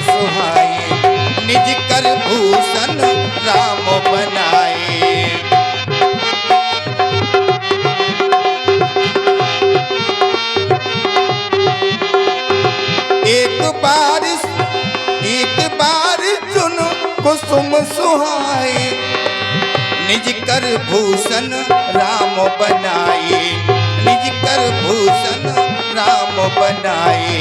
सुहाए, निज कर भूषण राम बनाए। एक बार चुन कुसुम सुहाए, निज कर भूषण राम बनाए, निज कर भूषण राम बनाए।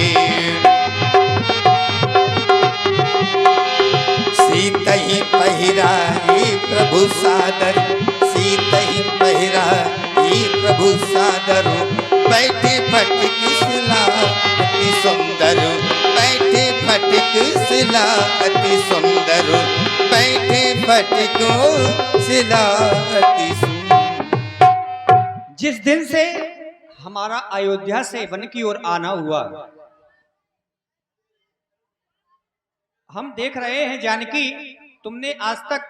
सीतहि पहिराए प्रभु सादर, सीतहि पहिराए प्रभु सादर, बैठे फटिक शिला अति सुंदर, बैठे फटिक शिला अति सुंदर, बैठे फटिक शिला अति सुंदर। जिस दिन से हमारा अयोध्या से वन की ओर आना हुआ, हम देख रहे हैं जानकी, तुमने आज तक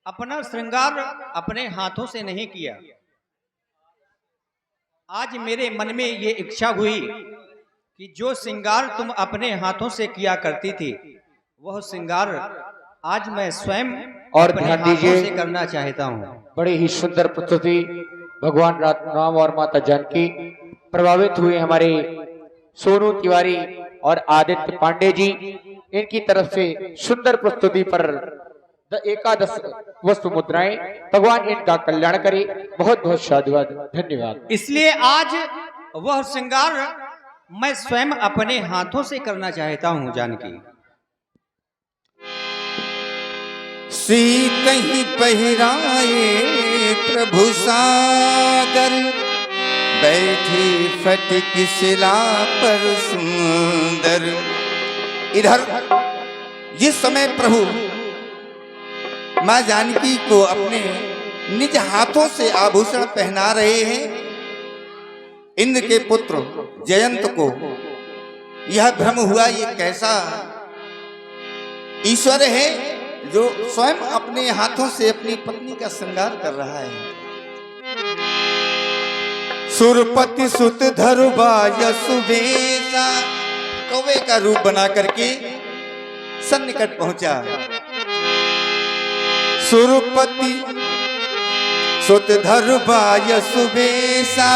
अपना श्रृंगार अपने हाथों से नहीं किया। आज मेरे मन में ये इच्छा हुई कि जो श्रृंगार तुम अपने हाथों से किया करती थी, वह श्रृंगार आज मैं स्वयं और अपने ध्यान हाथों दीजिए, से करना चाहता हूँ। बड़ी ही सुंदर प्रस्तुति भगवान राम और माता जानकी। प्रभावित हुए हमारे सोनू तिवारी और आदित्य पांडे जी, इनकी तरफ से सुंदर प्रस्तुति पर एकादश वस्तु मुद्राएं। भगवान इनका कल्याण करे। बहुत बहुत साधुवाद, धन्यवाद। इसलिए आज वह श्रृंगार मैं स्वयं अपने हाथों से करना चाहता हूँ जानकी। सीतहि पहिराए प्रभु सादर, बैठे फटिक शिला पर सुंदर। इधर जिस समय प्रभु मां जानकी को अपने निज हाथों से आभूषण पहना रहे हैं, इंद्र के पुत्र जयंत को यह भ्रम हुआ, ये कैसा ईश्वर है जो स्वयं अपने हाथों से अपनी पत्नी का श्रृंगार कर रहा है। सुरपति सुत धरुबा यशुवेशा, कौवे का रूप बना करके सन्निकट पहुंचा। सुरपति सुत धरुबा यशुवेशा,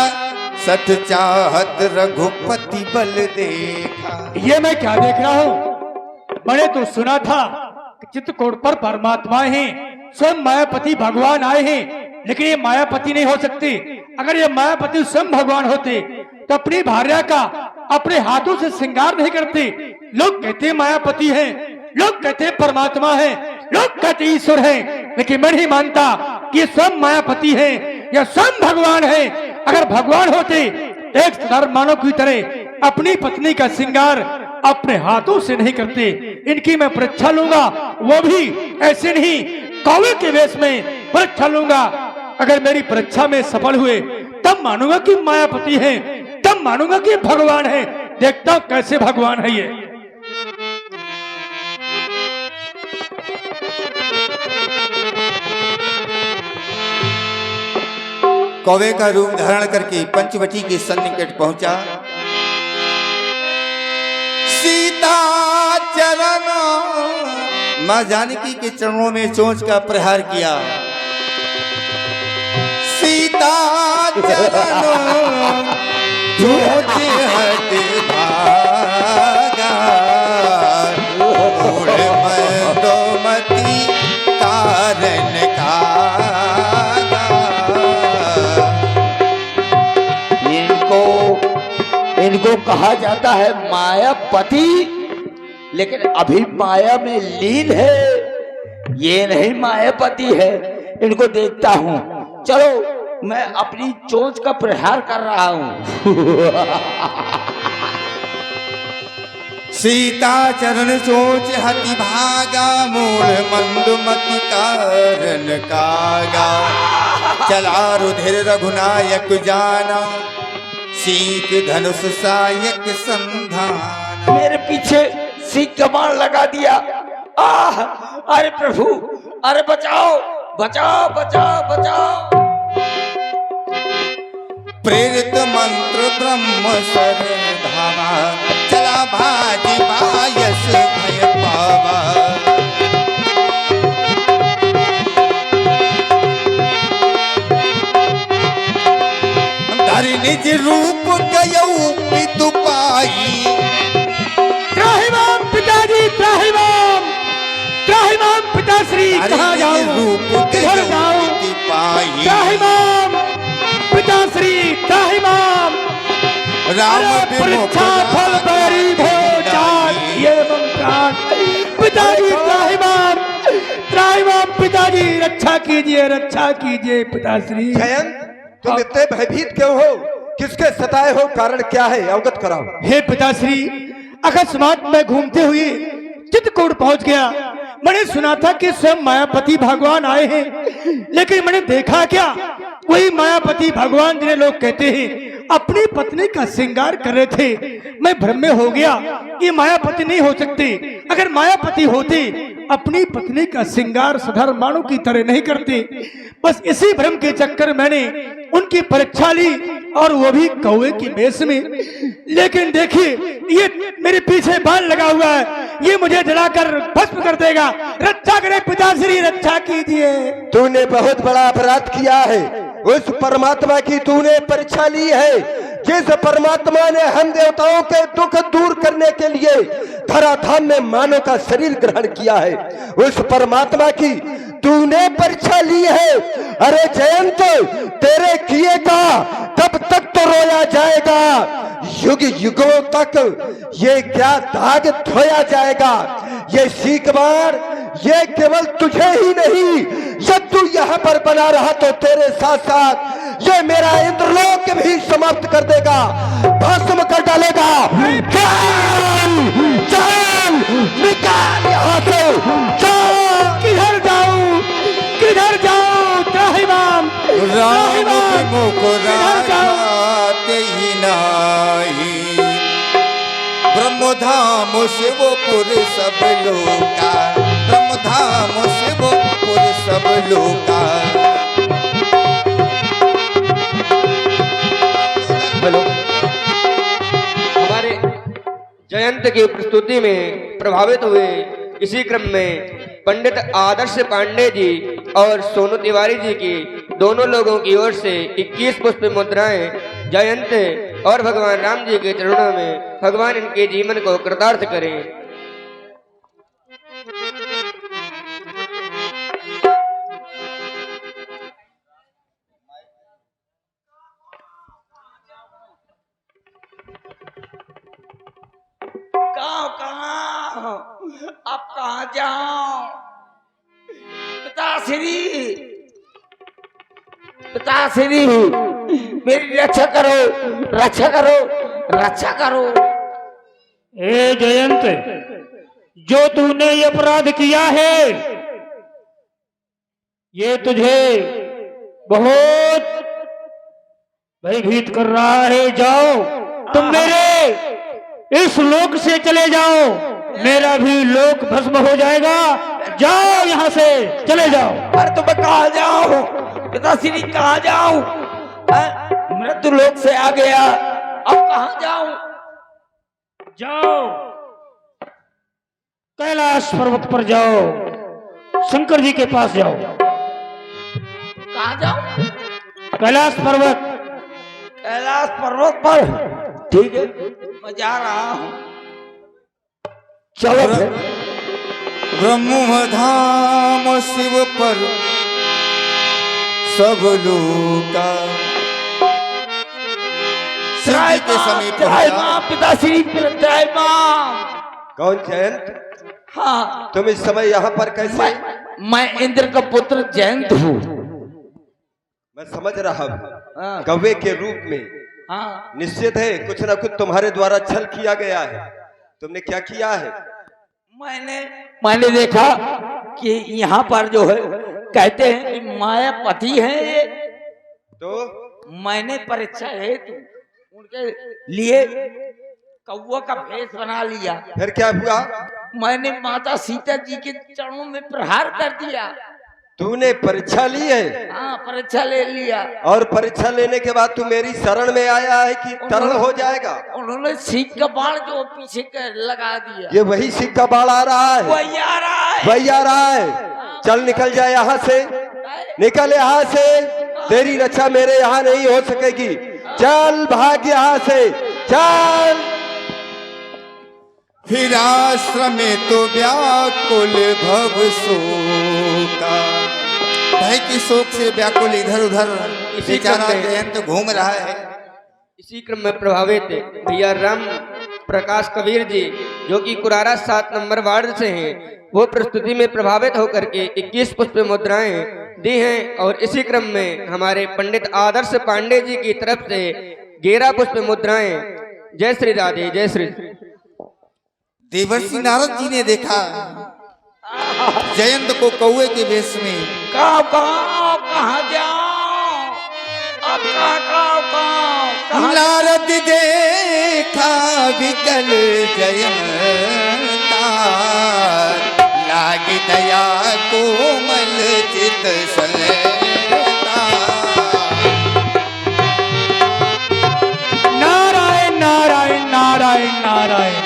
सठ चाहत रघुपति बल देखा। ये मैं क्या देख रहा हूँ? मैंने तो सुना था चित्रकूट पर परमात्मा हैं, स्वयं मायापति भगवान आए हैं, लेकिन ये मायापति नहीं हो सकते। अगर ये मायापति स्वयं भगवान होते तो अपनी भार्या का अपने हाथों से श्रृंगार नहीं करते। लोग कहते मायापति हैं, लोग कहते परमात्मा हैं, लोग कहते ईश्वर हैं, लेकिन मैं नहीं मानता कि ये स्वयं मायापति हैं या स्वयं भगवान है। अगर भगवान होते एक साधारण मानव की तरह अपनी पत्नी का श्रृंगार अपने हाथों से नहीं करते। इनकी मैं परीक्षा लूंगा, वो भी ऐसे नहीं, कौवे के वेश में परीक्षा लूंगा। अगर मेरी परीक्षा में सफल हुए तब मानूंगा कि मायापति हैं, तब मानूंगा कि भगवान है। देखता हूं कैसे भगवान है ये। कौवे का रूप धारण करके पंचवटी के सन्निकट पहुंचा। सीता चरण, मां जानकी के चरणों में चोंच का प्रहार किया। सीता चरण चोंच हट भागा, मूढ़ मंदोमती कारण कागा। इनको कहा जाता है मायापति, लेकिन अभी माया में लीन है। ये नहीं मायापति है। इनको देखता हूँ, चलो मैं अपनी चोंच का प्रहार कर रहा हूँ। सीता चरण चोंच हति भागा, मूढ़ मंदमति कारण कागा। चला रुधिर रघुनायक जाना, सीख धनुष सायक संधान। मेरे पीछे सीख कमान लगा दिया। आह, अरे प्रभु, अरे बचाओ बचाओ बचाओ बचाओ। प्रेरित मंत्र ब्रह्म शरण धामा, चला भाजी बायस भय पावा। धरि निज रूप गयऊ पितु पाई। त्राहिमाम पिताजी त्राहिमाम, त्राहिमाम पिताश्री कहाँ जाऊं, रूप किधर जाऊं, पाई। त्राहिमाम पिताश्री त्राहिमाम, राम परीक्षा फल बैरी भयो जात ये मंत्राण। पिताजी त्राहिमाम, त्राहिमाम पिताजी रक्षा कीजिए पिताश्री। जयंत, तुम इतने भयभीत क्यों हो? किसके सताए हो? कारण क्या है? अवगत कराओ। हे पिताश्री, अकस्मात मैं घूमते हुए चित्रकूट पहुंच गया। मैंने सुना था कि स्वयं मायापति भगवान आए हैं, लेकिन मैंने देखा क्या, वही मायापति भगवान जिन्हें लोग कहते हैं अपनी पत्नी का श्रृंगार कर रहे थे। मैं भ्रम में हो गया, ये मायापति नहीं हो सकते। अगर मायापति होते अपनी पत्नी का श्रृंगार साधारण मानव की तरह नहीं करते। बस इसी भ्रम के चक्कर मैंने उनकी परीक्षा ली, और वो भी कौवे की भेष में। लेकिन देखिए, ये मेरे पीछे बाल लगा हुआ है, ये मुझे जलाकर भस्म कर देगा। रक्षा करे पिताश्री, रक्षा कीजिए। तूने बहुत बड़ा अपराध किया है। उस परमात्मा की तूने परीक्षा ली है, जिस परमात्मा ने हम देवताओं के दुख दूर करने के लिए धराधाम में मानव का शरीर ग्रहण किया है। उस परमात्मा की तूने परीक्षा ली है। अरे जयंत, तेरे किए का तब तक तो रोया जाएगा, युग युगों तक ये क्या दाग धोया जाएगा। ये सीख मार, ये केवल तुझे ही नहीं, जब तू यहाँ पर बना रहा तो तेरे साथ साथ ये मेरा इंद्रलोक भी समाप्त कर देगा, भस्म कर डालेगा। चल चल निकाल यहाँ से, चल। किधर जाऊं, किधर जाऊं त्राहिमाम, राम मुकुराते ही नाही। ब्रह्मधाम शिवपुर सब लोका, ब्रह्मधाम शिवपुर सब लोका। हेलो, हमारे जयंत की प्रस्तुति में प्रभावित हुए इसी क्रम में पंडित आदर्श पांडे जी और सोनू तिवारी जी की दोनों लोगों की ओर से 21 पुष्प मुद्राएं जयंत और भगवान राम जी के चरणों में भगवान इनके जीवन को कृतार्थ करें। कहाँ अब कहाँ जाऊं? पिताश्री, पिताश्री मेरी रक्षा करो, रक्षा करो, रक्षा करो। ए जयंत, जो तूने ये अपराध किया है, ये तुझे बहुत भयभीत कर रहा है। जाओ तुम मेरे इस लोक से चले जाओ, मेरा भी लोक भस्म हो जाएगा। जाओ यहाँ से, चले जाओ। अरे तो मैं कहाँ जाऊं? पिताश्री कहाँ जाऊं? मृत्यु लोक से आ गया, अब कहाँ जाऊं? जाओ कैलाश पर्वत पर जाओ, शंकर जी के पास जाओ। कहाँ जाऊं? कैलाश पर्वत। कैलाश पर्वत पर? ठीक है, मैं जा रहा हूँ। चलो फिर। ब्रह्मधाम शिव पर सब लोका। शिव जी के समीप त्राहिमाम पिताश्री, त्राहिमाम। कौन जयंत? हाँ, तुम इस समय यहाँ पर कैसे? मैं इंद्र का पुत्र जयंत हूँ। मैं समझ रहा हूँ, हाँ, कौवे के रूप में। हाँ। निश्चित है कुछ न कुछ तुम्हारे द्वारा छल किया गया है। तुमने क्या किया है? मैंने देखा कि यहाँ पर जो है कहते हैं कि मायापति है ये, तो मैंने परीक्षा हेतु उनके लिए कौवा का भेष बना लिया। फिर क्या हुआ? मैंने माता सीता जी के चरणों में प्रहार कर दिया। तूने परीक्षा ली है हाँ परीक्षा ले लिया। और परीक्षा लेने के बाद तू मेरी शरण में आया है कि तरण हो जाएगा? उन्होंने सीख का बाण जो पीछे के लगा दिया। ये वही सिख का बाढ़ आ रहा है, वही आ रहा है। वही आ रहा है। चल निकल जाए यहाँ से, निकल यहाँ से, तेरी रक्षा मेरे यहाँ नहीं हो सकेगी। चल भाग यहाँ से, चल। फिर आश्रम में तो व्याकुल भव शोका, भय की शोक से व्याकुल इधर उधर बेचारा जयंत घूम रहा है। इसी क्रम में प्रभावित भैया राम प्रकाश कबीर जी जो कि कुरारा 7 नंबर वार्ड से हैं, वो प्रस्तुति में प्रभावित होकर के 21 पुष्प मुद्राएं दी हैं। और इसी क्रम में हमारे पंडित आदर्श पांडे जी की तरफ से 11 पुष्प मुद्राएं। जय श्री राधे, जय श्री। देवर्षि नारद जी ने देखा जयंत को कौए के वेश में। कहाँ जाओ अब? कहाँ नारद देखा विकल जयंता, लागी दया कोमल चित सलता। नारायण नारायण नारायण नारायण।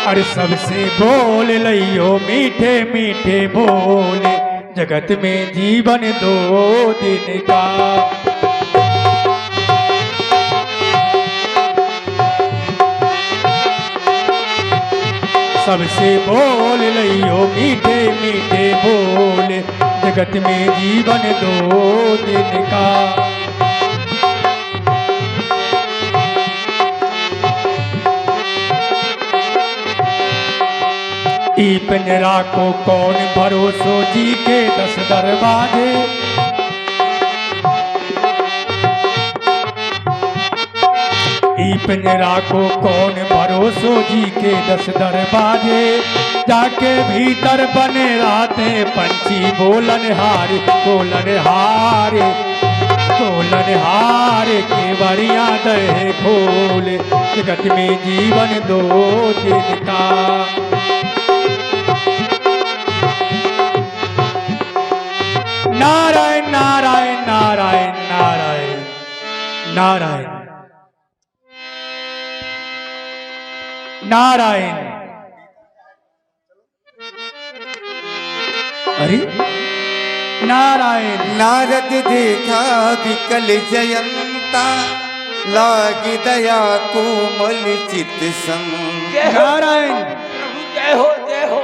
अरे सबसे बोल लइयो मीठे मीठे बोले, जगत में जीवन 2 दिन का। सबसे बोल लइयो मीठे मीठे बोले, जगत में जीवन 2 दिन का। ई पिंजरा को कौन भरोसो, जी के 10 दरवाजे। ई पिंजरा को कौन भरोसो, जी के 10 दरवाजे। जाके भीतर बने रहते पंछी बोलन हारे, बोलन हारे, बोलन हारे। के बरिया दहे खोले, जगत में जीवन 2 दिन का। नारायण नारायण नारायण नारायण नारायण नारायण। अरे नारायण। नारद देखा विकल जयंता, लागी दया कोमल चित संग। नारायण। प्रभु जय हो, जय हो।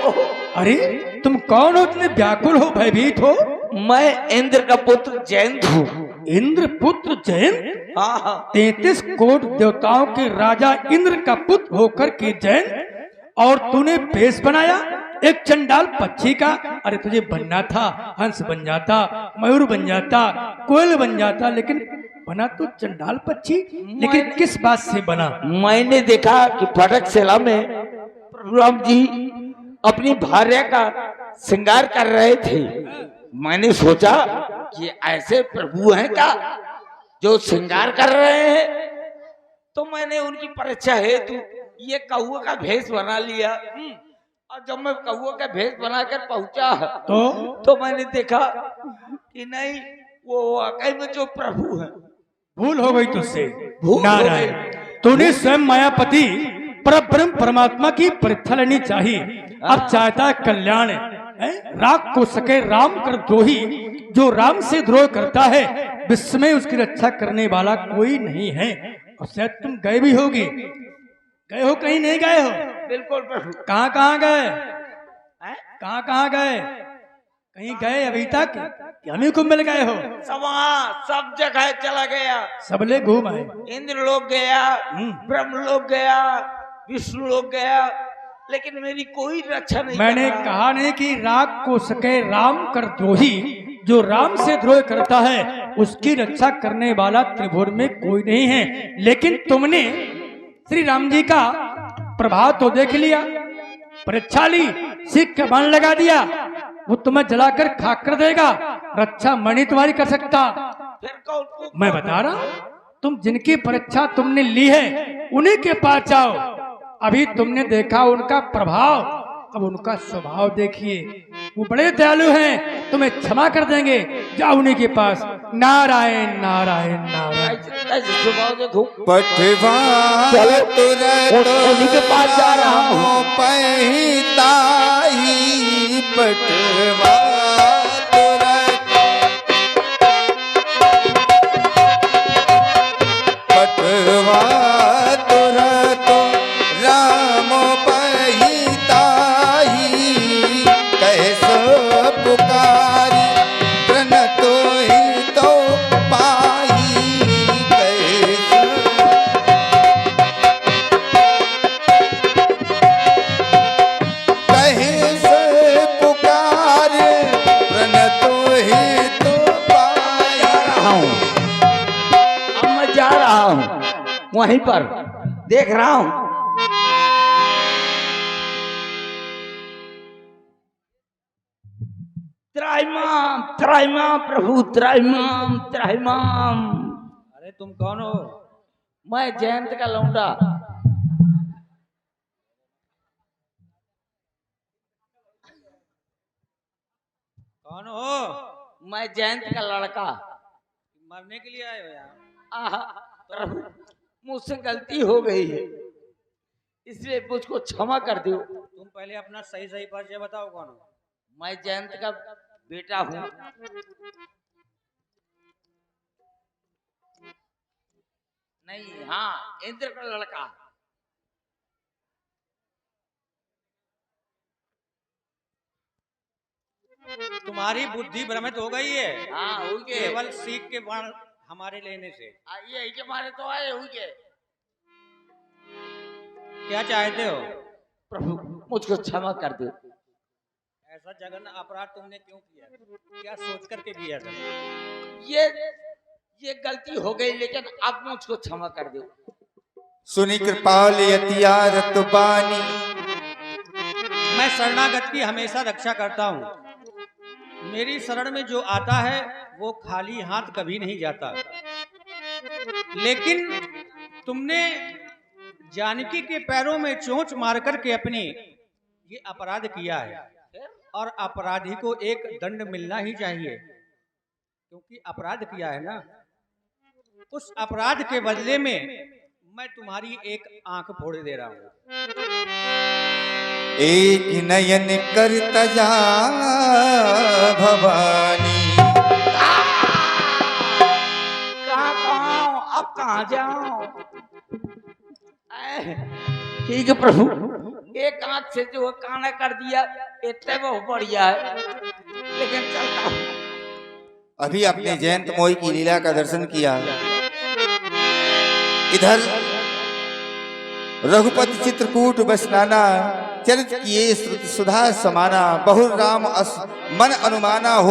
अरे तुम कौन हो? इतने व्याकुल हो, भयभीत हो? मैं इंद्र का पुत्र जयंत हूँ। इंद्र पुत्र जयंत? हाँ हाँ। 33 कोट देवताओं के राजा इंद्र का पुत्र होकर के जयंत, और तूने भेष बनाया एक चंडाल पक्षी का। अरे तुझे बनना था हंस बन जाता, मयूर बन जाता, कोयल बन जाता, लेकिन बना तो चंडाल पक्षी। लेकिन किस बात से बना? मैंने देखा कि फटकशिला में प्रभु राम जी अपनी भार्या का श्रृंगार कर रहे थे। मैंने सोचा कि ऐसे प्रभु हैं क्या जो श्रृंगार कर रहे हैं, तो मैंने उनकी परीक्षा हेतु ये कौआ का भेष बना लिया। और जब मैं कौआ का भेष बनाकर पहुंचा तो मैंने देखा कि नहीं, वो वाकई में जो प्रभु है। भूल हो गई तुझसे। भूल हो नारायण, तूने स्वयं मायापति परब्रह्म परमात्मा की परीक्षा लेनी चाहिए। अब चाहता है कल्याण, राग को सके राम कर द्रोही। जो राम से द्रोह करता है, विश्व में उसकी रक्षा करने वाला कोई नहीं है। और शायद तुम गए भी होगी, गए हो कहीं नहीं गए हो? बिल्कुल प्रभु। कहाँ कहाँ गए? कहाँ कहाँ गए? कहीं गए अभी तक? हमें को मिल गए हो? सब जगह चला गया। सबले घूम आए। इंद्र लोग गया, ब्रह्म लोग गया, विष्णु लोग गया, लेकिन मेरी कोई रक्षा नहीं। मैंने कहा नहीं कि राग को सके राम कर द्रोही। जो राम से द्रोह करता है उसकी रक्षा करने वाला त्रिभुवन में कोई नहीं है। लेकिन तुमने श्री राम जी का प्रभाव तो देख लिया, परीक्षा ली, सिख का बाण लगा दिया, वो तुम्हें जलाकर खाक कर देगा। रक्षा मणि तुम्हारी कर सकता? मैं बता रहा हूं, तुम जिनकी परीक्षा तुमने ली है उन्हीं के पास जाओ। अभी तुमने देखा उनका प्रभाव, अब उनका स्वभाव देखिए। वो बड़े दयालु हैं, तुम्हें क्षमा कर देंगे। जाओ उन्हीं के पास। नारायण नारायण नारायण। ऐसे स्वभाव देखो। पटवा चलो, तुरत उन्हीं के पास जा रहा हूँ। पहिताई पटवा तुरत पटवा तुरत राम पहिताई कैसे पुकारी प्रण तो ही तो पाई कैसे कैसे पुकार प्रण तो ही तो पाई। अब मैं जा रहा हूँ वहीं पर देख रहा हूँ। त्राहिमाम त्राहिमाम प्रभु त्राहिमाम त्राहिमाम। अरे तुम कौन हो? मैं जयंत का लौंडा। कौन हो? मैं जयंत का लड़का। मरने के लिए आए हो यहाँ? आहा, प्रभु मुझसे गलती हो गई है, इसलिए मुझको क्षमा कर दो। तुम पहले अपना सही सही परिचय बताओ, कौन हो? मैं जयंत का बेटा हूँ। नहीं, हाँ, इंद्र का लड़का। तुम्हारी बुद्धि भ्रमित हो गई है हाँ, हुई के। केवल सीख के बाण हमारे लेने से। ये के मारे तो आए हुई के। क्या चाहते हो? प्रभु मुझको क्षमा कर दो। ऐसा जघन्य अपराध तुमने क्यों किया? क्या सोच करके किया था? ये गलती हो गई, लेकिन अब मुझको क्षमा कर दो। सुनी कृपाल यतिया रतबानी। मैं शरणागत की हमेशा रक्षा करता हूँ। मेरी शरण में जो आता है वो खाली हाथ कभी नहीं जाता। लेकिन तुमने जानकी के पैरों में चोंच मार करके अपनी ये अपराध किया है, और अपराधी को एक दंड मिलना ही चाहिए, क्योंकि अपराध किया है ना। उस अपराध के बदले में मैं तुम्हारी एक आंख फोड़ दे रहा हूं। एक नयन कर तजा भवानी। कहाँ अब कहाँ जाऊं? ठीक है प्रभु, एक आंख से जो काना कर दिया इतने बहुत बढ़िया है, लेकिन चलता हूं। अभी आपने जयंत मोही की लीला का दर्शन किया। इधर रघुपति चित्रकूट बसनाना चरित किए श्रुति सुधा समाना बहु राम मन अनुमाना हो।